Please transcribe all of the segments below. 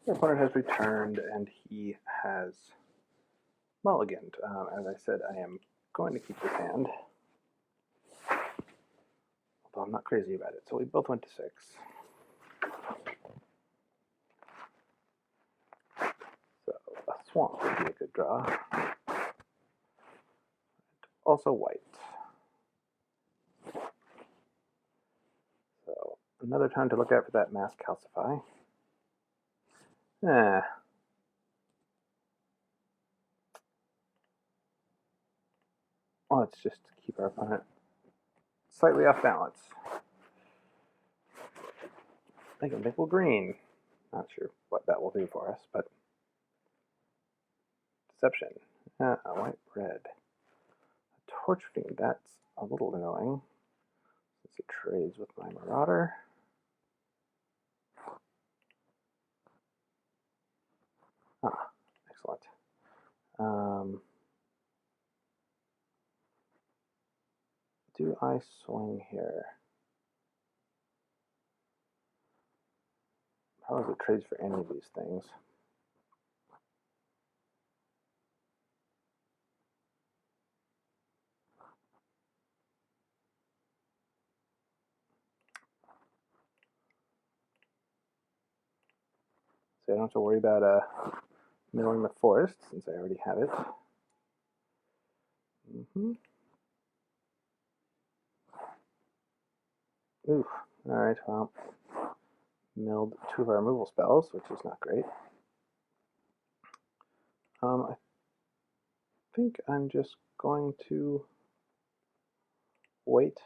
Your opponent has returned, and he has mulliganed. As I said, I am going to keep this hand, although I'm not crazy about it. So we both went to 6. So a swamp would be a good draw. Also white. So another time to look out for that mass calcify. Well, let's just keep our opponent slightly off balance. Make him nickel green. Not sure what that will do for us, but deception. White red. A torch fiend. That's a little annoying since it trades with my marauder. Excellent. Do I swing here? How does it trade for any of these things? So I don't have to worry about milling the forest since I already have it. Oof. Alright, well, milled 2 of our removal spells, which is not great. I think I'm just going to wait.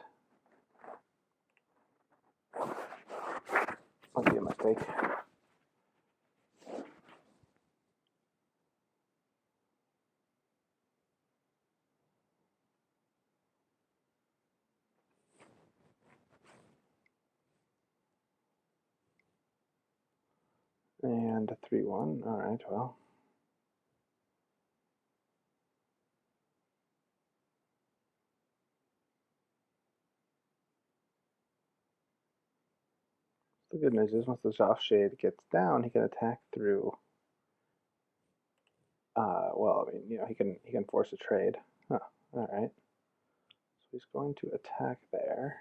Might be a mistake. And a 3-1. Alright, well. The good news is once the Shade gets down, he can attack through. Well, I mean, you know, he can force a trade. Huh, alright. So he's going to attack there.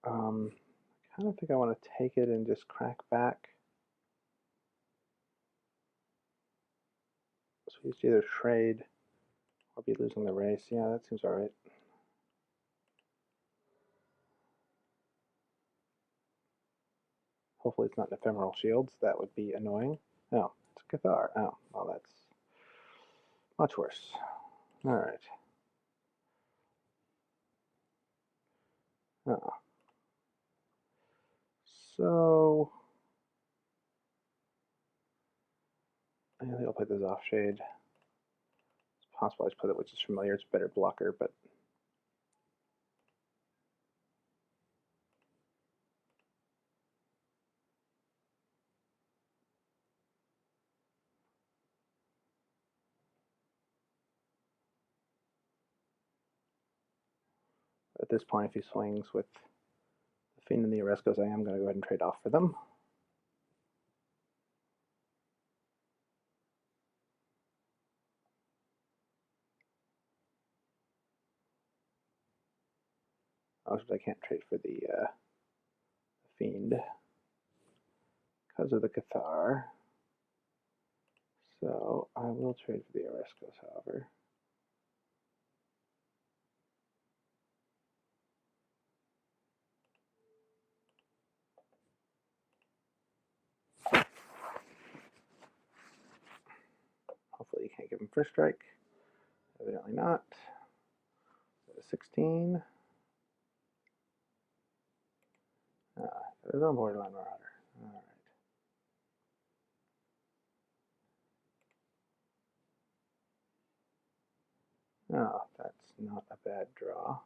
I kind of think I want to take it and just crack back. So he's either trade or be losing the race. Yeah, that seems alright. Hopefully it's not an Ephemeral Shields. That would be annoying. Oh, it's Cathar. Oh, well, that's much worse. Alright. Oh. So I think I'll play the Zoff Shade. It's possible I just put it, which is familiar. It's a better blocker, but at this point, if he swings with the Fiend and the Oreskos, I am going to go ahead and trade off for them. Obviously, I can't trade for the Fiend because of the Cathar. So I will trade for the Oreskos, however. Hopefully you can't give him first strike. Evidently not. 16. There's no Borderline Marauder. Alright. Oh, that's not a bad draw.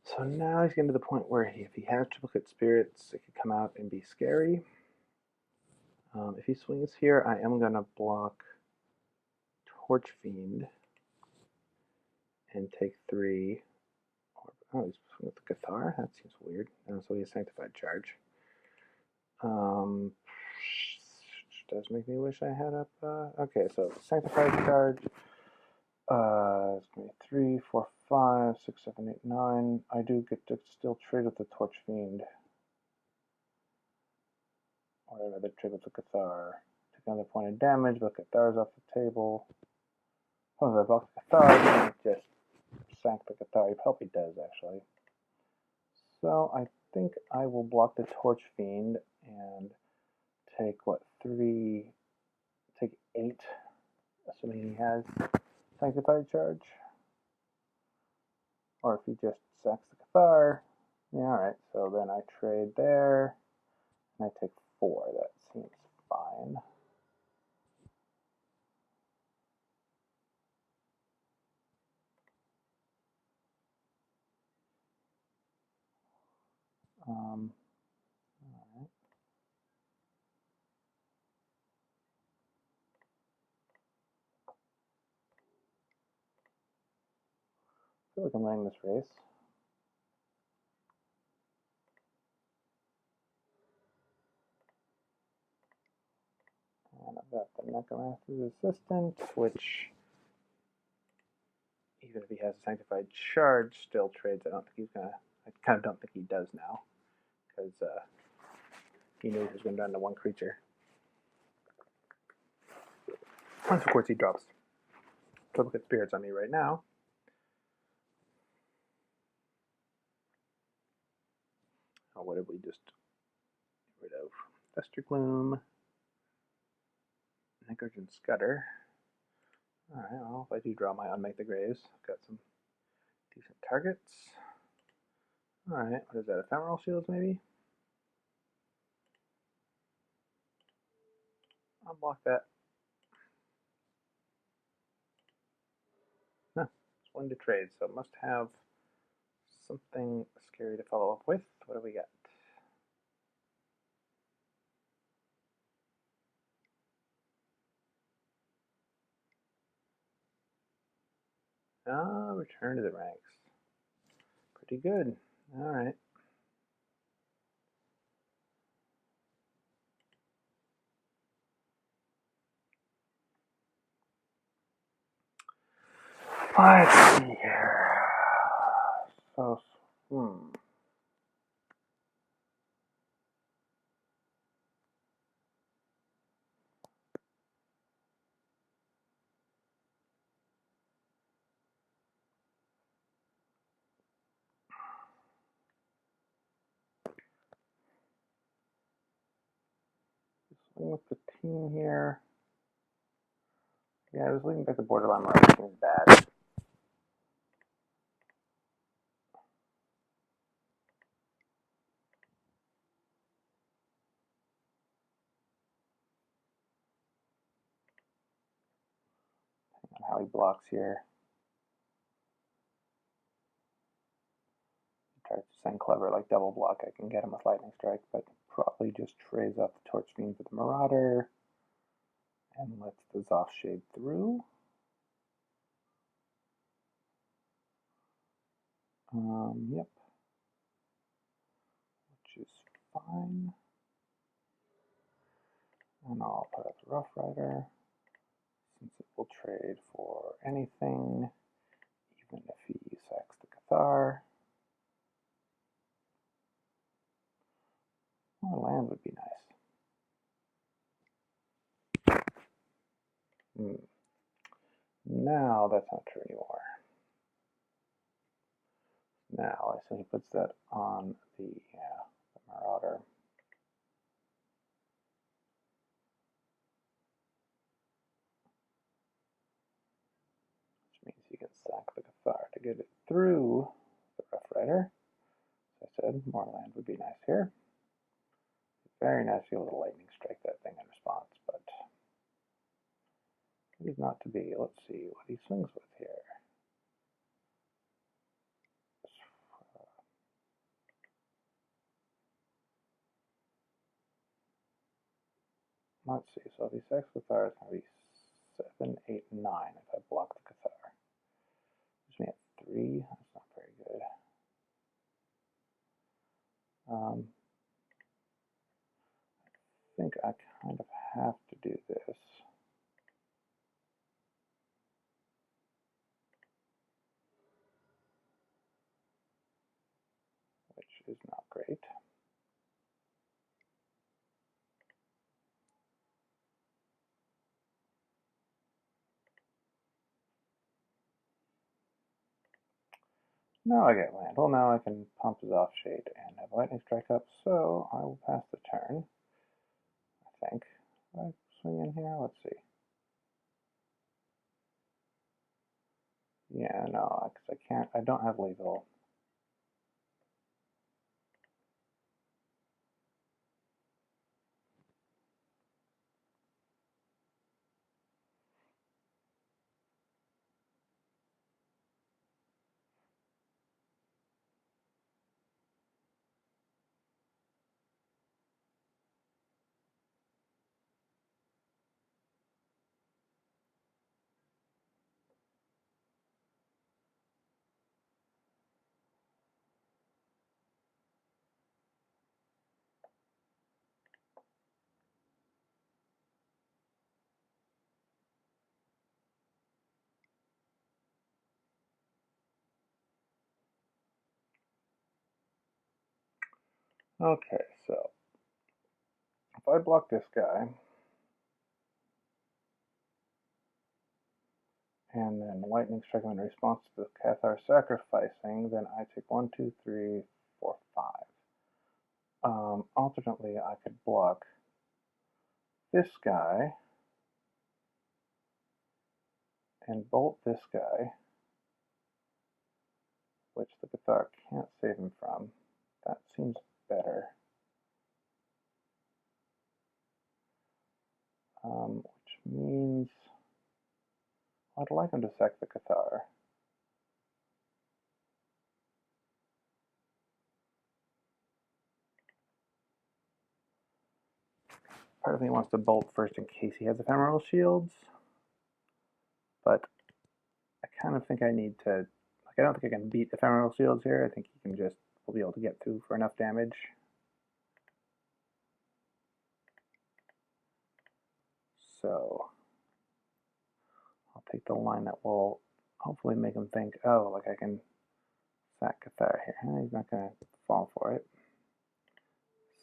So now he's getting to the point where if he has Triplicate Spirits, it could come out and be scary. If he swings here, I am going to block Torch Fiend and take 3. Oh, he's with the Cathar? That seems weird. So he has Sanctified Charge. Does make me wish I had up. Okay, so Sanctified Charge. It's going to be 3, 4, 5, 6, 7, 8, 9. I do get to still trade with the Torch Fiend. Or I'd rather trade with the Cathar. Take another point of damage, but Cathar's off the table. Oh, I blocked the Cathar, and just sank the Cathar. He probably does, actually. So I think I will block the Torch Fiend and take, what, 3, take 8, assuming he has Sanctified Charge. Or if he just sacks the Cathar. Yeah, alright, so then I trade there, and I take 4. That seems fine. Alright. I feel like I'm winning this race. And I've got the Necromancer's Assistant, which, even if he has a Sanctified Charge, still trades. I don't think he's going to, I kind of don't think he does now, because he knew he was going down to 1 creature. Once, of course, he drops Triplicate Spirits on me right now. Oh, what did we just get rid of? Fester Gloom, Necrogen Scudder. Alright, well, if I do draw my Unmake the Graves, I've got some decent targets. Alright, what is that? Ephemeral Shields, maybe? I'll block that. No, it's 1 to trade, so it must have something scary to follow up with. What do we got? Ah, Return to the Ranks. Pretty good. Alright. Let's see here. So, swing with the team here. Yeah, I was leaving back the borderline where everything is bad. Depending on how he blocks here. Tries to send clever like double block. I can get him with Lightning Strike, but probably just trades off the Torch Fiend for the Marauder and lets the Zoth Shade through. Yep. Which is fine. And I'll put up the Rough Rider, since it will trade for anything, even if he sacks the Cathar. More land would be nice. Now that's not true anymore. Now, so he puts that on the Marauder. Which means he can sack the Cathar to get it through the Rough Rider. As I said, more land would be nice here. Very nice to be able to Lightning Strike that thing in response, but he's not to be. Let's see what he swings with here. let's see, so if he sacks Cathar, it's going to be 7, 8, 9 if I block the Cathar. Gives me at 3, that's not very good. I think I kind of have to do this. Which is not great. Now I get land. Well, now I can pump his Offshade and have Lightning Strike up, so I will pass the turn, I think. Will I swing in here? Let's see. Yeah, no, because I don't have lethal. Okay, so if I block this guy, and then Lightning Strike him in response to the Cathar sacrificing, then I take 1, 2, 3, 4, 5. Alternately, I could block this guy and bolt this guy, which the Cathar can't save him from. That seems better. Which means I'd like him to sack the Cathar. Part of me wants to bolt first in case he has ephemeral shields, but I kind of think I need to, like, I don't think I can beat ephemeral shields here. I think he can just, will be able to get through for enough damage. So I'll take the line that will hopefully make him think, oh, like I can sack Cathar here. He's not going to fall for it.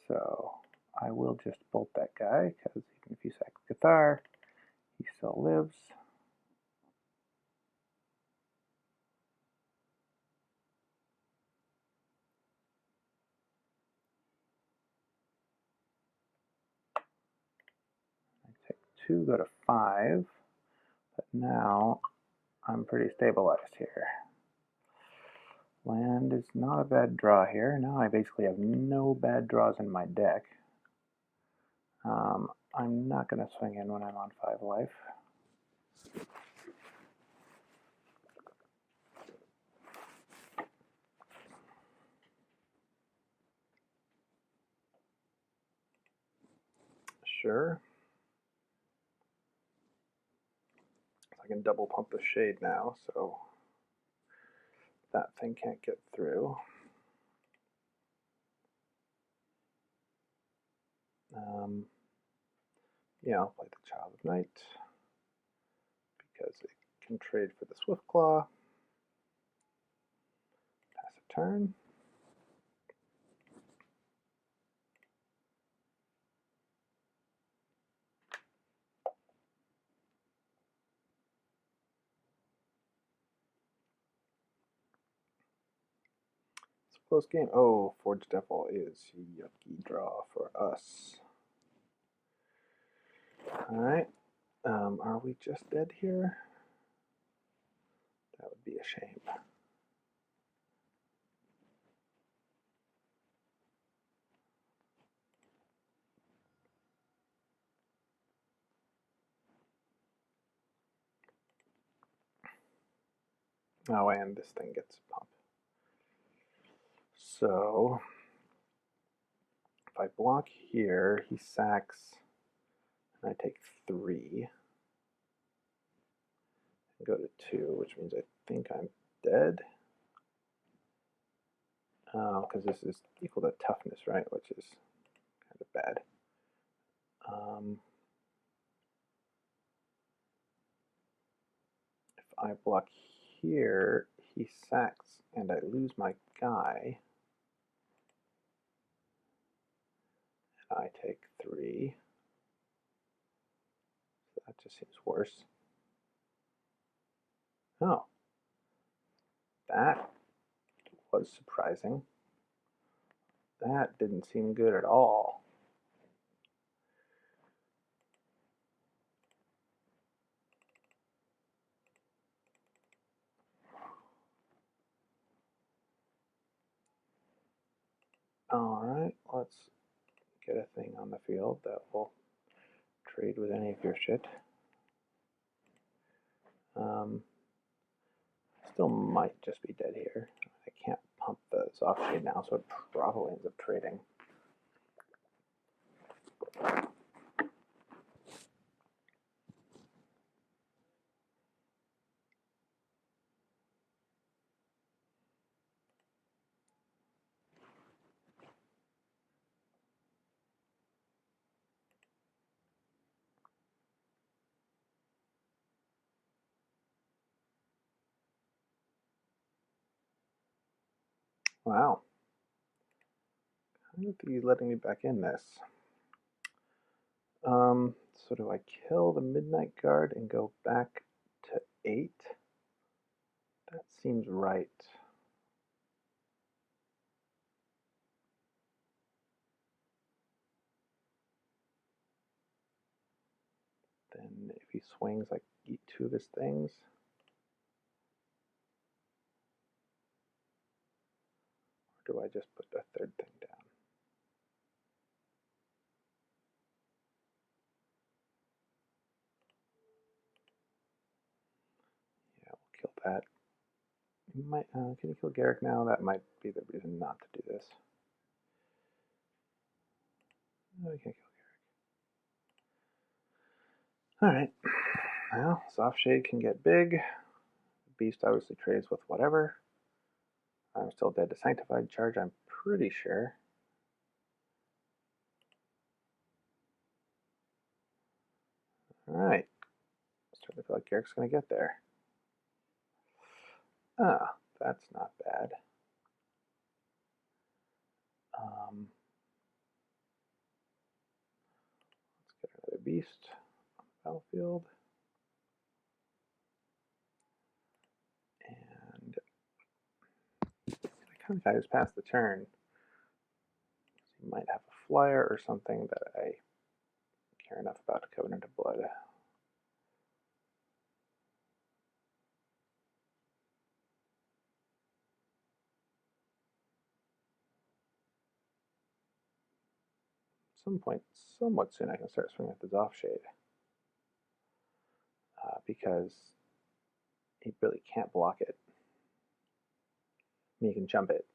So I will just bolt that guy, because even if you sack Cathar, he still lives. I take 2, go to 5, but now I'm pretty stabilized here. Land is not a bad draw here. Now I basically have no bad draws in my deck. I'm not going to swing in when I'm on 5 life. Sure. I can double pump the shade now, so that thing can't get through. Yeah, I'll play the Child of Night because it can trade for the Swiftclaw. Pass a turn. It's a close game. Oh, Forged Devil is a yucky draw for us. Alright. Are we just dead here? That would be a shame. Oh, and this thing gets a pump. So if I block here, he sacks I take 3 and go to 2, which means I think I'm dead. Because this is equal to toughness, right? Which is kind of bad. If I block here, he sacks, and I lose my guy. And I take 3. So that just seems worse. Oh, that was surprising. That didn't seem good at all. All right, let's get a thing on the field that will trade with any of your shit. Still might just be dead here. I can't pump the Zoff Shade now, so it probably ends up trading. Wow. How are you letting me back in this? So do I kill the Midnight Guard and go back to 8? That seems right. Then if he swings, I eat 2 of his things. Or do I just put a 3rd thing down? Yeah, we'll kill that. You might, can you kill Garrick now? That might be the reason not to do this. No, we can't kill Garrick. Alright. Well, Zoff Shade can get big. Beast obviously trades with whatever. I'm still dead to Sanctified Charge, I'm pretty sure. Alright. Starting to feel like Garrick's going to get there. Ah, that's not bad. Let's get another beast on the battlefield. And I kind of got his past the turn. He might have a flyer or something that I care enough about to Covenant of Blood. At some point, somewhat soon, I can start swinging with the Zoff Shade. Because he really can't block it. I mean, he can jump it.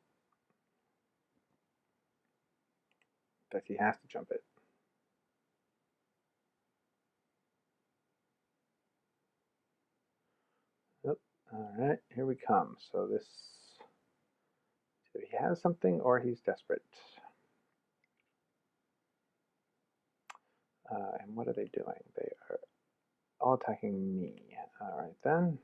In fact, he has to jump it. Yep. Alright, here we come. So this, either he has something or he's desperate. And what are they doing? They are all attacking me. Alright then.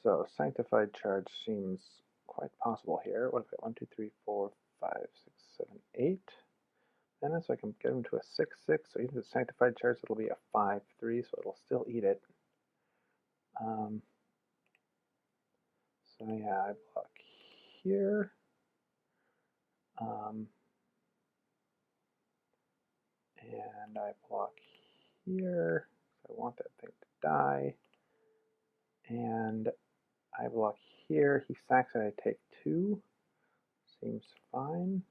So Sanctified Charge seems quite possible here. What if I 1, 2, 3, 4, 5, 6, 7, 8? And so I can get him to a 6-6. So even the Sanctified Charge, it'll be a 5-3, so it'll still eat it. So yeah, I block here. And I block here. So I want that thing to die. And I block here. He sacks and I take 2. Seems fine.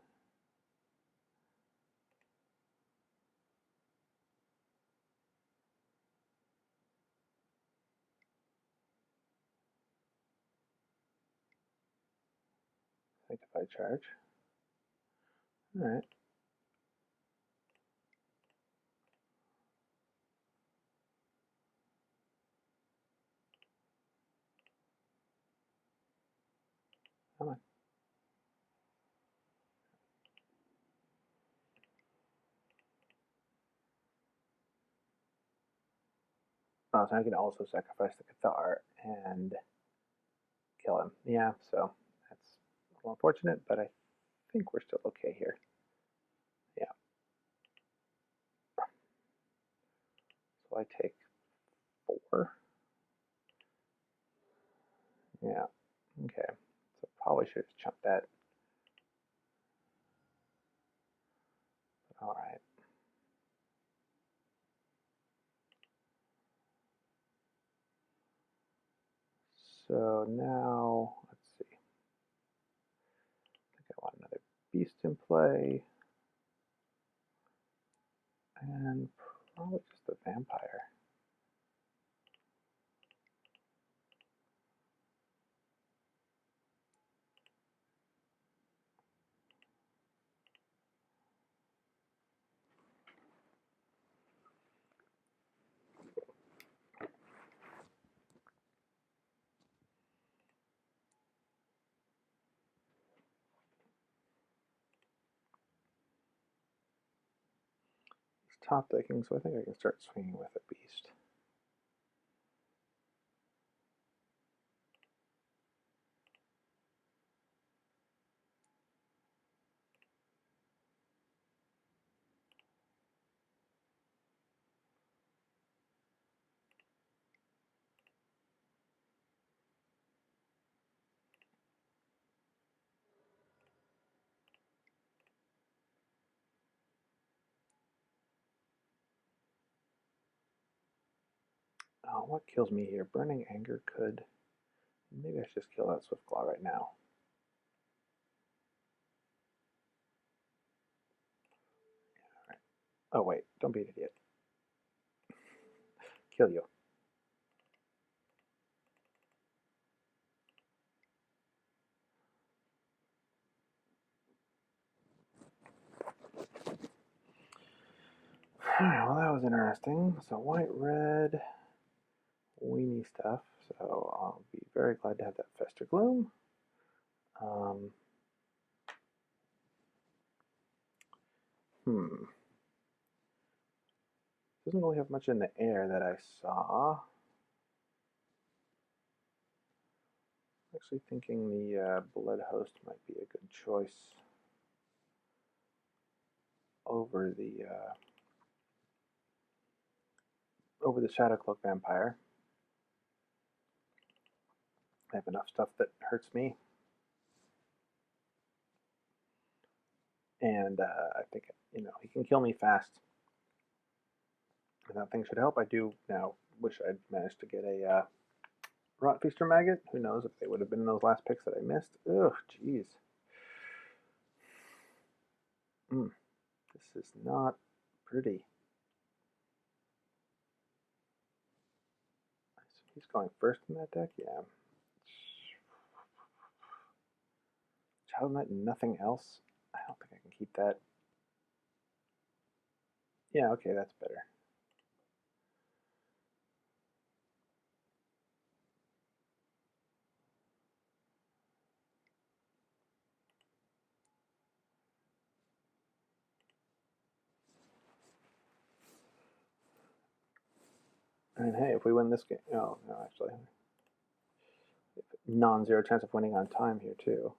Sanctified Charge. All right. Come on. Oh, so I can also sacrifice the Cathar and kill him. Yeah, so that's a little unfortunate, but I think we're still okay here. Yeah. So I take 4. Yeah. Okay. So probably should have chunked that. All right. So now, let's see. I think I want another beast in play. And probably just a vampire. It's top decking, so I think I can start swinging with a beast. Oh, what kills me here? Burning Anger could. Maybe I should just kill that Swiftclaw right now. All right. Oh, wait. Don't be an idiot. Kill you. Alright, well, that was interesting. So, white, red, weenie stuff. So, I'll be very glad to have that Fester Gloom. Um, hmm. Doesn't really have much in the air that I saw. Actually, thinking the Blood Host might be a good choice over the Shadowcloak Vampire. I have enough stuff that hurts me, and I think he can kill me fast, and that thing should help. I do now wish I'd managed to get a Rotfeaster Maggot. Who knows if they would have been in those last picks that I missed. Ugh, jeez. This is not pretty. He's going first in that deck? Yeah. Child Knight and nothing else? I don't think I can keep that. Yeah, okay, that's better. And hey, if we win this game, oh, no, actually, non-zero chance of winning on time here too.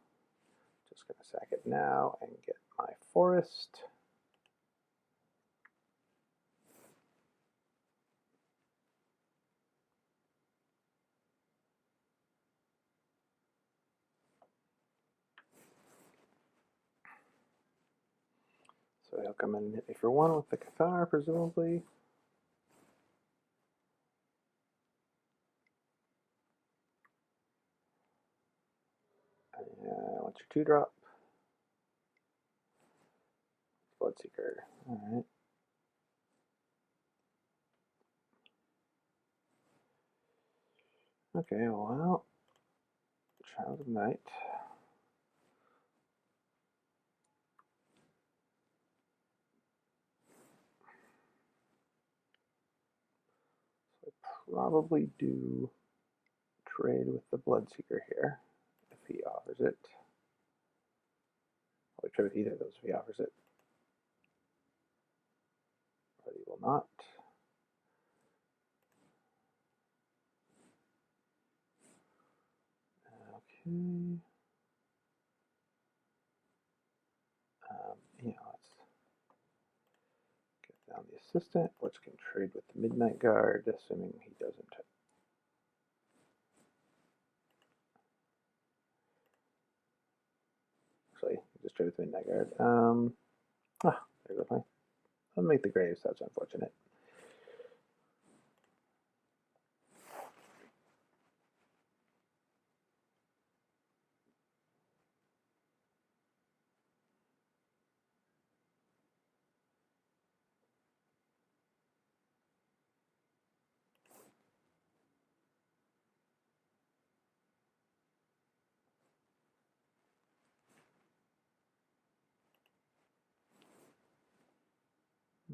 Just gonna sack it now and get my forest. So he'll come in and hit me for 1 with the Cathar, presumably. What's your 2-drop? Bloodseeker. Alright. Okay, well, Child of Night. probably do trade with the Bloodseeker here if he offers it. I'll trade with either of those if he offers it. But he will not. Okay. Yeah, let's get down the assistant, which can trade with the Midnight Guard, assuming he doesn't. Actually, just trade with the Midnight Guard. There goes my. I'll make the Graves. That's unfortunate.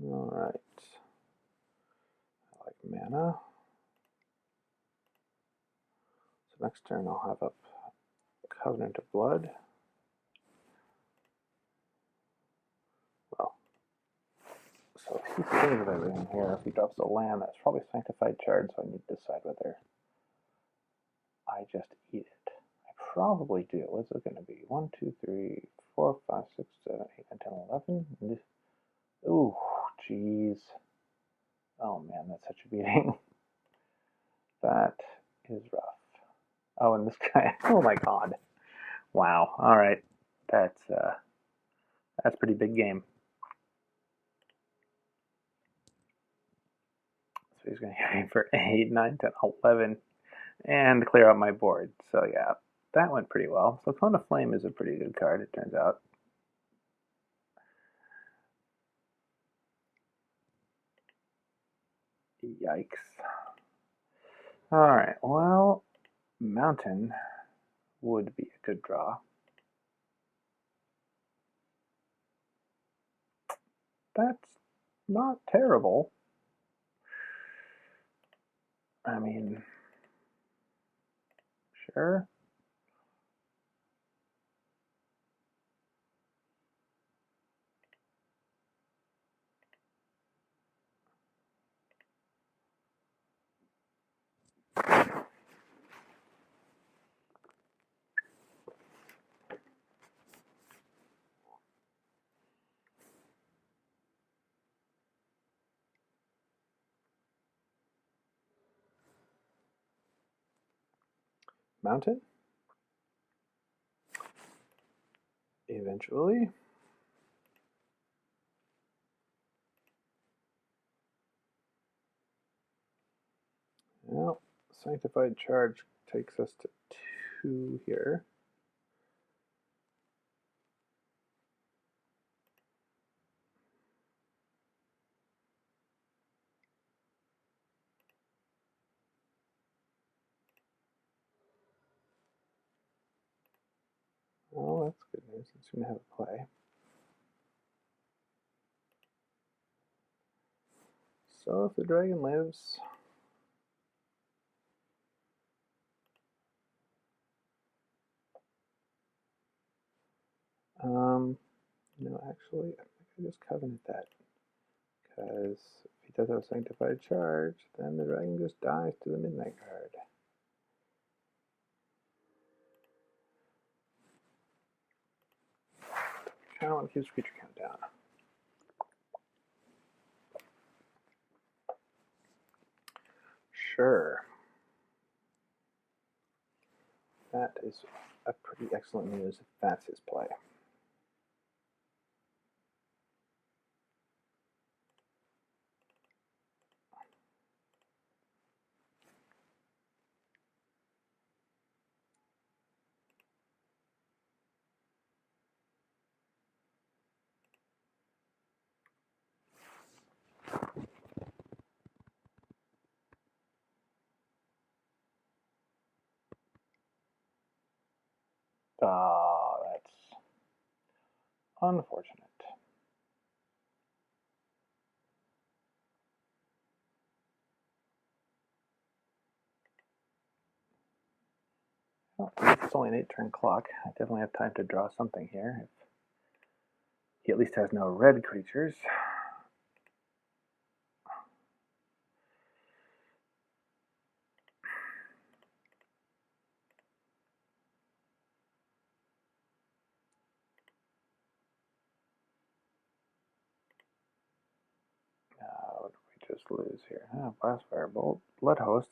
All right. I like mana. So next turn I'll have up Covenant of Blood. Well, so if he plays with everything here, if he drops a land, that's probably Sanctified Charge, so I need to decide whether I just eat it. I probably do. What's it going to be? 1, 2, 3, 4, 5, 6, 7, 8, 9, 10, 11. Ooh, jeez. Oh man, that's such a beating. That is rough. Oh, and this guy. Oh my god. Wow. All right. That's pretty big game. So he's going to hit me for 8, 9, 10, 11, and clear out my board. So yeah, that went pretty well. So Cone of Flame is a pretty good card, it turns out. Yikes. All right. Well, Mountain would be a good draw. That's not terrible. I mean, sure. Mountain? Eventually. Well, Sanctified Charge takes us to 2 here. Oh, that's good news. It's going to have a play. So if the dragon lives, no, actually, I think I just covenant that, because if he does have Sanctified Charge, then the dragon just dies to the Midnight Guard. I want to keep his creature count down. Sure. That is a pretty excellent news if that's his play. Ah, that's unfortunate. Well, it's only an 8-turn clock. I definitely have time to draw something here. If he at least has no red creatures. What did we just lose here? Blast Firebolt, Bloodhost.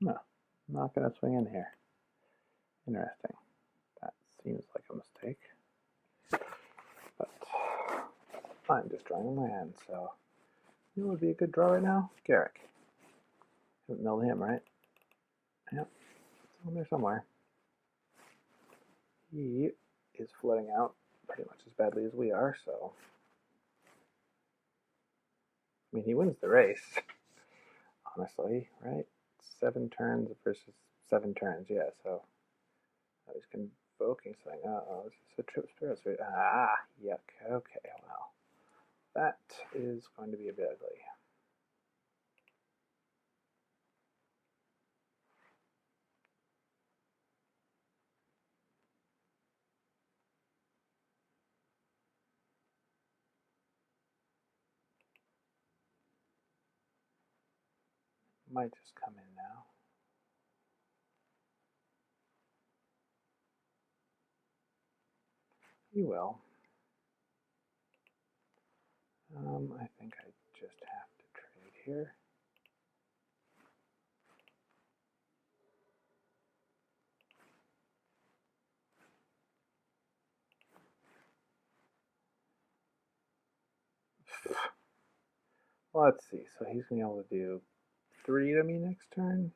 No, I'm not going to swing in here. Interesting. That seems like a mistake. But I'm just drawing in my hand, so you know what would be a good draw right now? Garruk. Haven't milled him, right? Yep. It's on there somewhere. He is flooding out pretty much as badly as we are, so I mean he wins the race, honestly, right? 7 turns versus 7 turns, yeah, so he's convoking something. Uh-oh, is this a Trip Spirits? Ah, yuck. Okay, well. That is going to be a bit ugly. Might just come in now. He will. I think I just have to trade here. Let's see. So he's going to be able to do 3 to me next turn.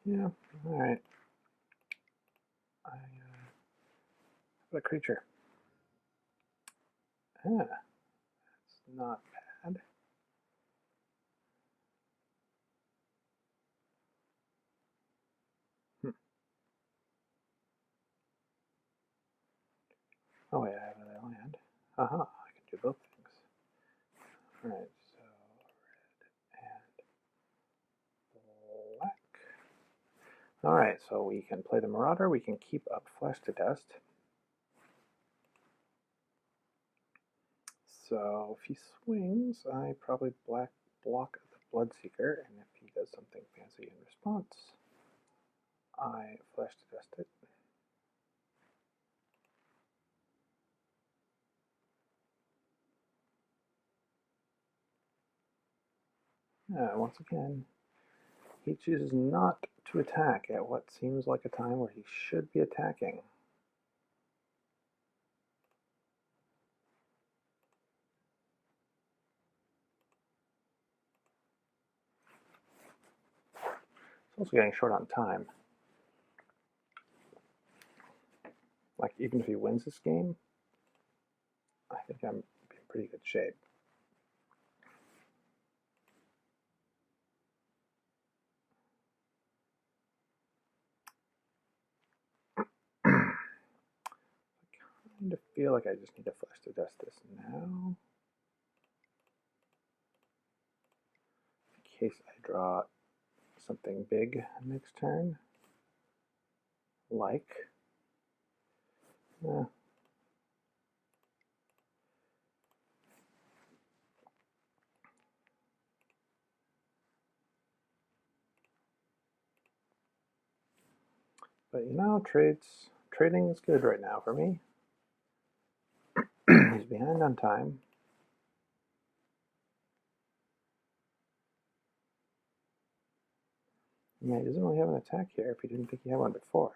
Yeah, all right. I what a creature. That's not bad. Oh wait, I have another land. Aha, I can do both things. All right, so red and black. All right, so we can play the Marauder. We can keep up Flesh to Dust. So if he swings, I probably block the Bloodseeker, and if he does something fancy in response, I Flesh to Dust it. Once again, he chooses not to attack at what seems like a time where he should be attacking. He's also getting short on time. Like, even if he wins this game, I think I'm in pretty good shape. I kind of feel like I just need to Flesh to Dust this now. In case I draw something big next turn. Like. But you know, trading is good right now for me. He's behind on time. Yeah, he doesn't really have an attack here if he didn't think he had one before.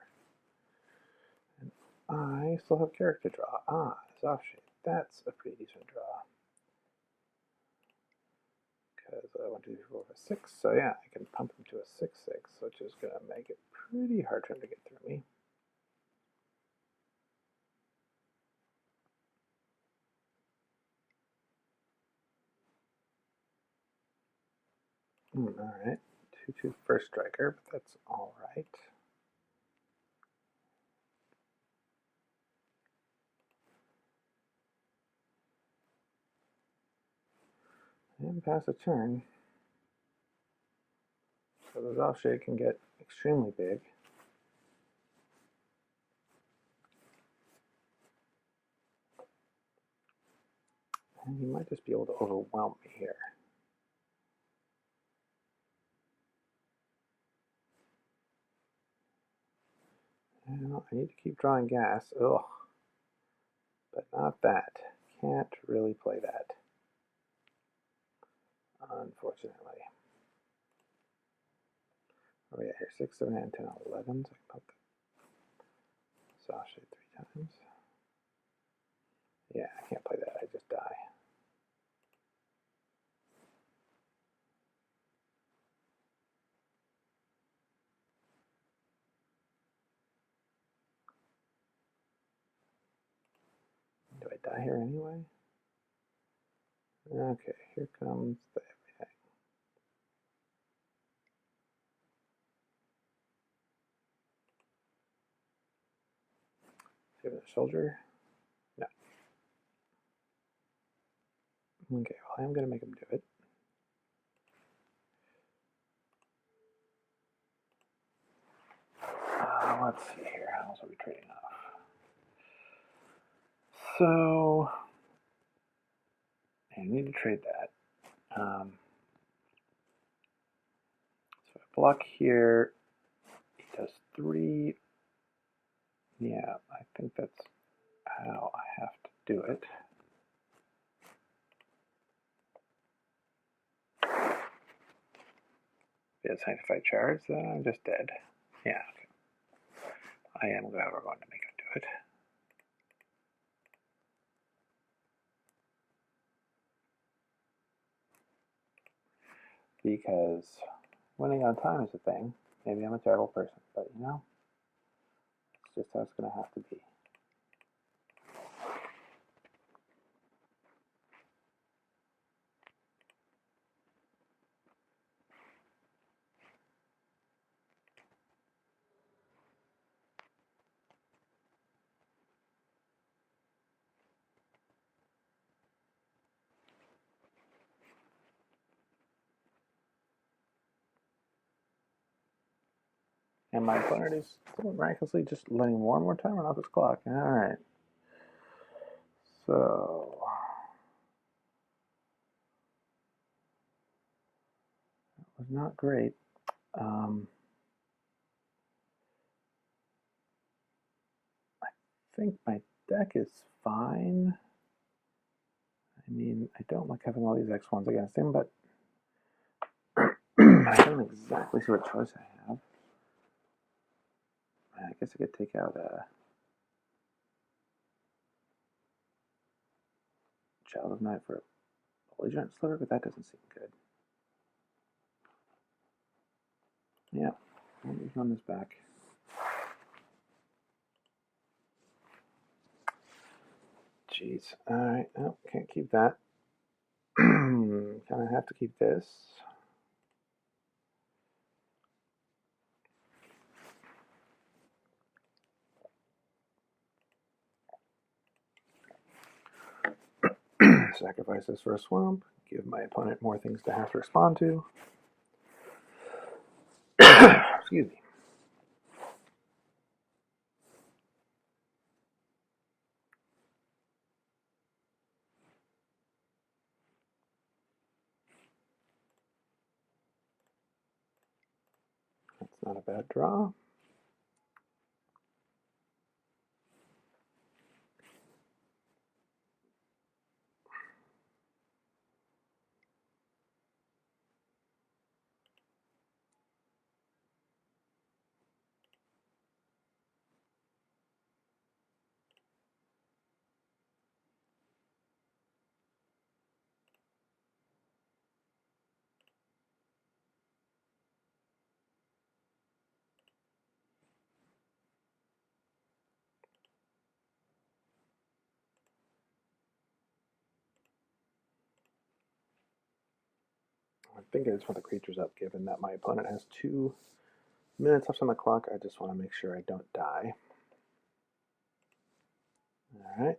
And I still have character draw. Ah, his offshoot. That's a pretty decent draw. Because I want to do 4 for 6. So yeah, I can pump him to a 6/6, which is going to make it pretty hard for him to get through me. Alright. 2/2 first striker, but that's alright. And pass a turn. So the offshade can get extremely big. And he might just be able to overwhelm me here. Well, I need to keep drawing gas. Ugh. But not that. Can't really play that, unfortunately. Oh yeah, here, 6, 7, 8, 10, 11. So I can put the offshade 3 times. Yeah, I can't play that. I just die. Do I die here anyway? Okay, here comes the everything. Give it a soldier. No. Okay, well, I'm going to make him do it. Let's see here. How else are we trading off? So, I need to trade that. So I block here. He does 3. Yeah, I think that's how I have to do it. If it's sanctified charge, then I'm just dead. Yeah, okay. I am glad we're going to make him do it. Because winning on time is a thing. Maybe I'm a terrible person, but you know, it's just how it's going to have to be. And my opponent is miraculously just letting more and more time run off his clock. All right. So that was not great. I think my deck is fine. I mean, I don't like having all these X1s against him, but I don't exactly see what choice I have. I guess I could take out a Child of Night for a belligerent sliver, but that doesn't seem good. Yeah, let me run this back. Jeez. Alright, oh, can't keep that. Kind of have to keep this. Sacrifice this for a swamp. Give my opponent more things to have to respond to. Excuse me. That's not a bad draw. I think I just want the creatures up, given that my opponent has 2 minutes left on the clock. I just want to make sure I don't die. Alright.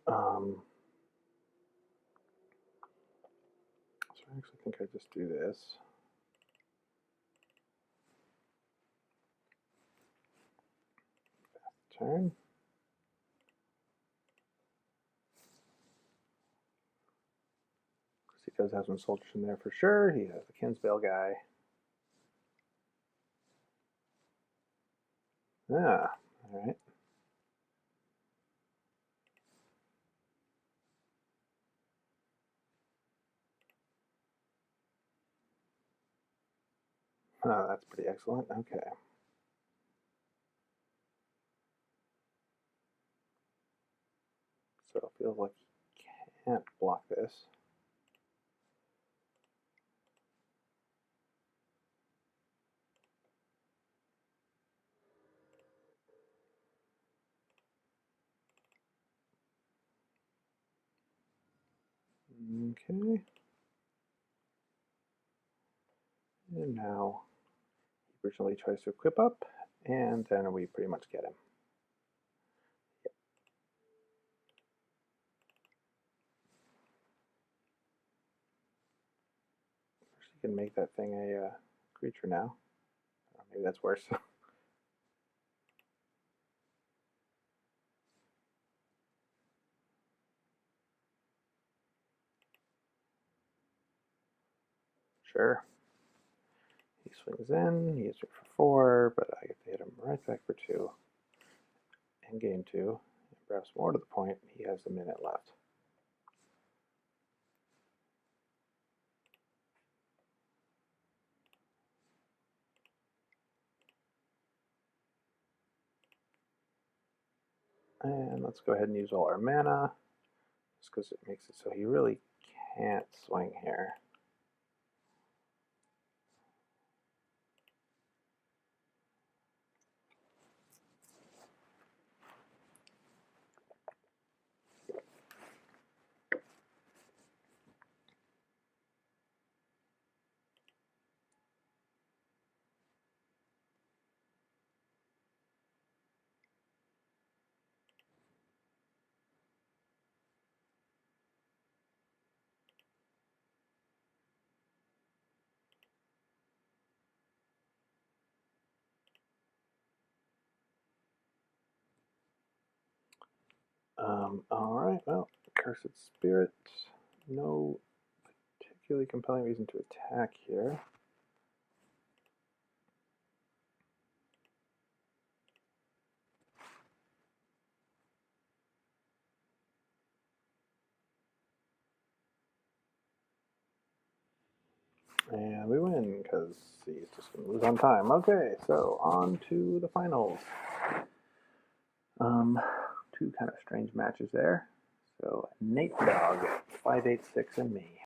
So I actually think I just do this. Fast turn. Because he does have some soldiers in there for sure. He has the Kinsbale guy. Ah, all right. Oh, that's pretty excellent. Okay. So it feels like he can't block this. Okay. And now he originally tries to equip up, and then we pretty much get him. Yep. She can make that thing a creature now. Or maybe that's worse. Sure. He swings in, he hits it for 4, but I get to hit him right back for 2. And gain 2. And perhaps more to the point, he has a minute left. And let's go ahead and use all our mana, just because it makes it so he really can't swing here. All right, well, Cursed Spirit, no particularly compelling reason to attack here. And we win because he's just going to lose on time. Okay, so on to the finals. Two kind of strange matches there. So Nate Dogg, 586, and me.